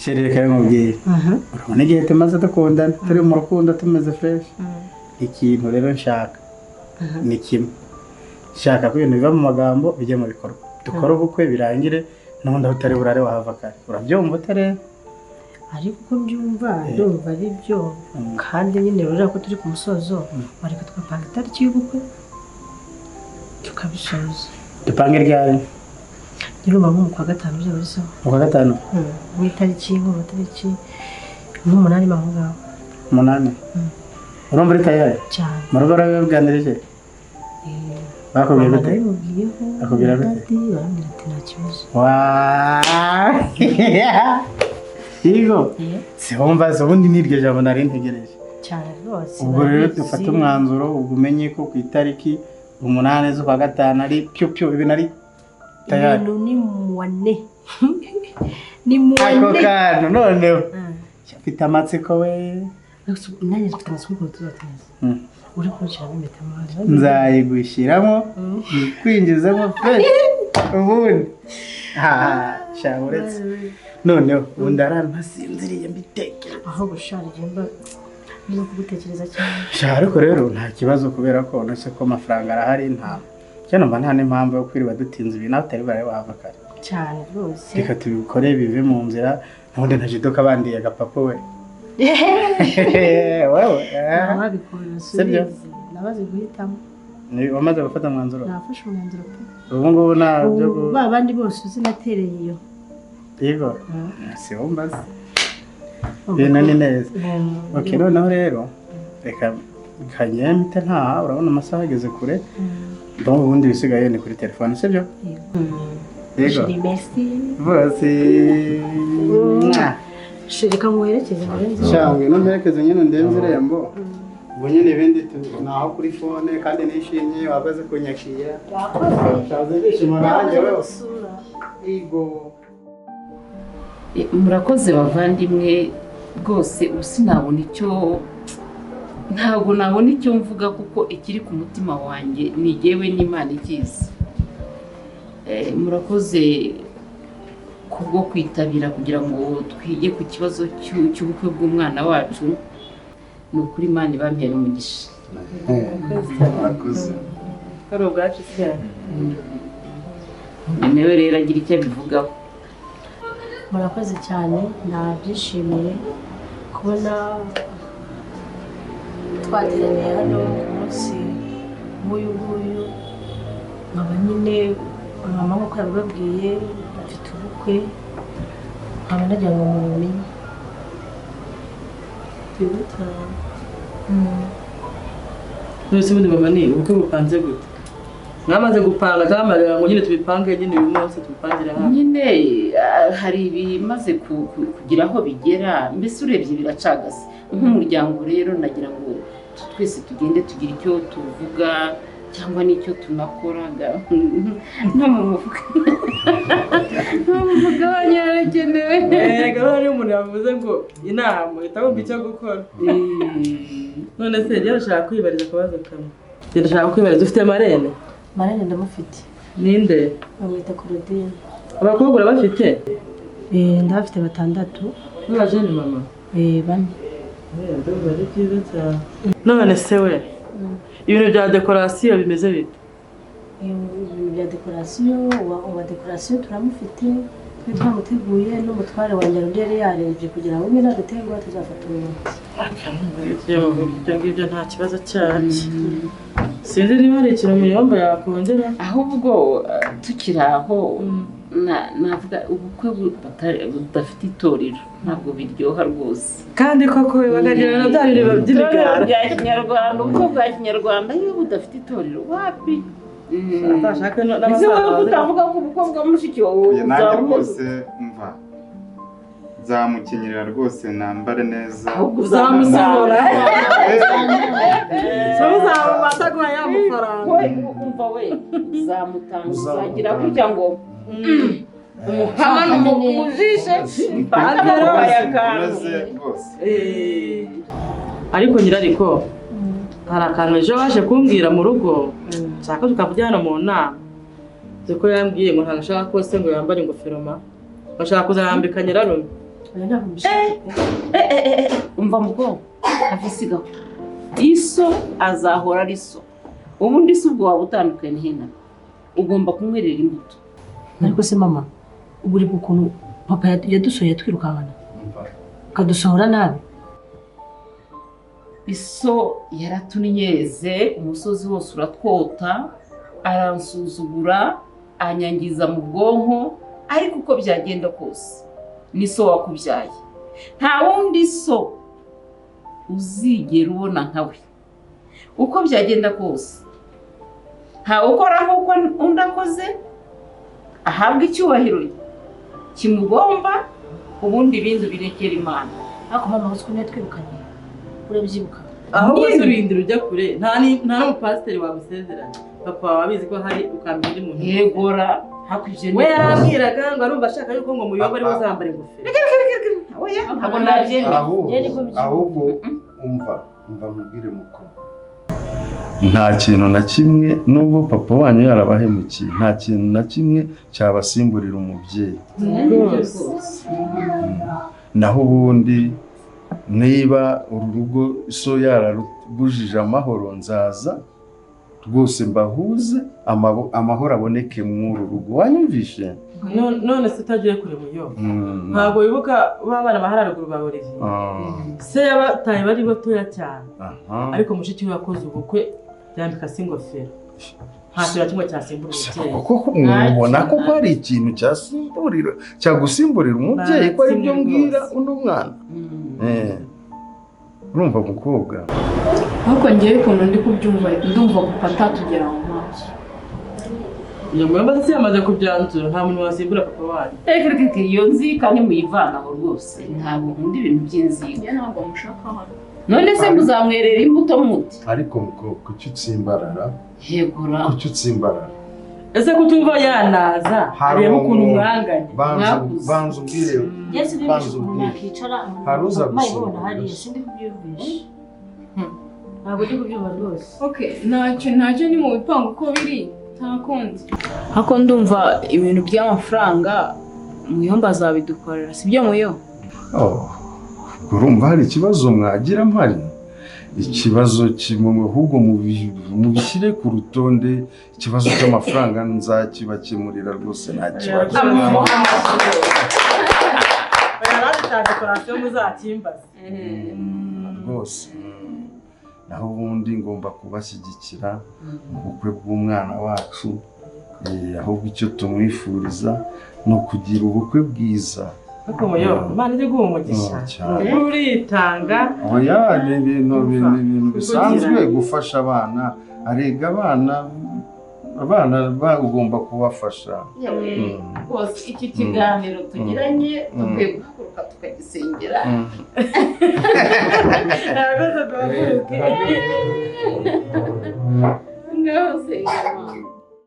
Shereka y'umubyeyi urabona igihe tumaze dukundana turi mu rukundo tumeze fresh ikintu rero nshaka ni kimwe nshaka ko ibintu biva mu magambo bijye mu bikorwa dukora ubukwe birangire n'ubundi aho utari burare wahava kare urabyumva utare ariko uko mbyumva ndumva ari byo kandi nyine rero ko turi ku musozo bareka twapanga itariki y'ubukwe tukabisoza dupange ryari Nyuma mu kwa gatanu byo biso. Mu kwa gatanu? Mu itariki nk'umatariki nk'umunani mahunga. Umunani? Urumva uri tayari? Cyane. Mu rugo rw'ubwanirije? Bakubwiye gute? Akubwira gute? Barambwira ati nta kibazo. Higo? Si wumva se ubundi niryo jambo nari ntegereje. Cyane rwose. Ubwo rero dufata umwanzuro ubwo umenye ko ku itariki 8 z'ukwa gatanu ari pyo ibintu ari tayari. Ni muwane. Ni muwane. Ako kantu noneho. Cyafite amatsiko we. Nanjye mfite amatsiko tuzatanze. Uri kunshyira mu metamazi. Nzayigushyiramo kwinjizamo pe. Ubundi. Shaburetse. Noneho ubundi arantasinziriye mbitekereza. Aho gushariye mba no kugutekereza cyane. Ariko rero nta kibazo kubera ko nose ko amafaranga arahari nta. Cyane mba nta n'impamvu yo kwiriba dutinze ibintu atari bare bava kare. Cyane rwose. Reka tubikore bive mu nzira ntundi ntajidoka bandiye agapapa we. Wewe. Nababikora sibyo. Nabaze guhitamo. Ni wamaze gufata umwanzuro. Nafashe umwanzuro pe. Ubu ngubu nta byo babandi bose uzinatereye iyo. Yego. Si wumbaze. Bina ni neza. Okay noneho rero reka kanyemite nta urabona amasaha ageze kure. Donc ubundi bisigaye ni kuri telefone sibyo? Yego. Bose. Shirika muherekeze murenze. Cyangwe no mperekeze nyine ndenze rembo. Ubwo nyine ibindi naho kuri phone kandi nishimye wabaze kunyakira. Shaze bishima nanjye wewe. Yego. Murakoze bavandimwe rwose usinabona icyo ntabwo nabona icyo mvuga kuko ikiri ku mutima wanjye ni jewe n'Imana ikizi. Murakoze kubwo kwitabira kugira ngo twige ku kibazo cy'ubukwe bw'umwana wacu. Ni ukuri Imana ibampera umugisha. Murakoze. Karo bwacu cyane. Newe rero agira icyo bivugaho. Murakoze cyane nabyishimiye kubona twateraniye hano umunsi nk'uyu nguyu nkaba nyine mama nk'uko yabibabwiye afite ubukwe nkaba nagira ngo mumenye Nose ubundi mama ni ubukwe bupanze gute? Mwamaze gupanga kamarira ngo nyine tubipange nyine uyu munsi tubipangire hamwe. Nyine hari ibimaze kugira aho bigera mbese urebye biracagase. Nk'umuryango rero nagira ngo twese tugende tugira icyo tuvuga cyangwa n'icyo tunakoraga no mu mufuka. No mu mufuka wanyarekenewe. Gahari umuntu yavuze ngo inama itabumva icyo gukora. None se rero ushaka kwibariza akabazo kamwe. Ndashaka kwibariza ufite marene? Marene ndamufite. Ninde? Bamwita Claudine. Abakobwa urabafite? Ndabafite 6. N'abajene mama? 4. Ndumva ari byiza cyane. None se we ibintu bya decoration bimeze bite? Ibintu bya decoration wa decoration turamufite twamuteguye n'umutware wanjye rero yarebye kugira ngo nyine adutegwa tuzafata umunsi. Ibyo ngibyo nta kibazo cyane. Sinzi niba hari ikintu muyomba yakongera ahubwo tukiri aho navuga ubukwe budafite itorero ntabwo biryoha rwose. Kandi koko bagagira na bya bireba by'ibigara bya Kinyarwanda ubukwe bwa Kinyarwanda iyo budafite itorero wapi? Atashaka n'abasaza utavuga ko ubukwe bwa mushiki wawe rwose umva zamukenyera rwose nambare neza uzamusohora uzamubata kwa ya mafaranga umva we uzamutanga uzagira kurya ngo umuhano mujishe mpatero maze rwose. Ariko nyirariko hari akantu ejo waje kumbwira mu rugo nshaka tukavugana mu nama ziko yambwiye ngo ntashaka kose ngo yambare ingofero ma bashaka kuzarambika nyirarume oya ntabwo mbishaka umva mu bwonko avisigaho iso azahora ari so ubundi si ubwo waba utandukanye hena ugomba kunywerera imbuto ariko se mama ubu uri ukuntu papa yadusohoye twirukankana akadusohora nabi iso yaratunyeze umusozi wose uratwota aransuzugura anyangiza mu bwonko ariko uko byagenda kose ni so wakubyaye nta wundi so uzigera ubona nkawe uko byagenda kose ntawe ukora nk'uko undi akoze ahabwa icyubahiro kimugomba ubundi ibindi birekera Imana ariko mama uzi ko twirukanye urabyibuka aho wese urindira ujya kure nta n'umupasiteri wagusezeranya papa wawe abizi ko hari ukambira undi muntu yegora hakurikije we yarambwiraga ngo arumva ashaka yuko ngo muyobo ari uzambara ingofero ntabwo nabyemera ahubwo umva mubwire muko nta kintu na kimwe nubwo papa wanyu yarabahemukiye nta kintu na kimwe cyabasimburira umubyeyi naho ubundi niba uru rugo so yararubujije amahoro nzaza rwose mbahuze amahoro aboneke muri uru rugo wanyumvishe none se utagiye kure muyobo ntabwo wibuka babana bahararuguru ba Olivier se yabataye bari batoya cyane ariko mushiki we yakoze ubukwe yambika se ingofero nta kintu kimwe cyasimbura umubyeyi koko mubona ko hari ikintu cyagusimburira umubyeyi ko ari byo mbwira uno mwana urumva mukobwa ahubwo ngewe ukuntu ndi kubyumva ndumva papa atatugera mu maso iyo mwemba se yamaze kubyanzura nta muntu wasimbura papa wanyu reka iyo nzika ni muyivanaho rwose ntabwo nkunda ibintu by'inzika ntabwo mushaka hano none se muzamwerera imbuto muti ariko mukobwa kuki utsimbarara yegura kuki utsimbarara ese kutumva yanaza areba ukuntu mwanganye banza ubwire yesu bibisha umuntu yakicara haruza gusoma hariya sindi kubyumvisha ntabwo ndi kubyumva rwose ntacyo ni mu bipangu uko biri nta kundi ariko ndumva ibintu by'amafaranga muyomba azabidukorera sibyo muyo urumva hari ikibazo mwagira mpari ikibazo ahubwo mubishyire ku rutonde ikibazo cy'amafaranga nzakibakemurira rwose nta kibazo rwose naho ubundi ngomba kubashyigikira mu bukwe bw'umwana wacu ahubwo icyo tumwifuriza ni ukugira ubukwe bwiza ariko muyo Imana iri guha umugisha uritanga oya ni ibintu bisanzwe gufasha abana arega abana bagomba kubafasha rwose iki kiganiro tugiranye dukwiye guhaguruka tukagisengera ngaho sengera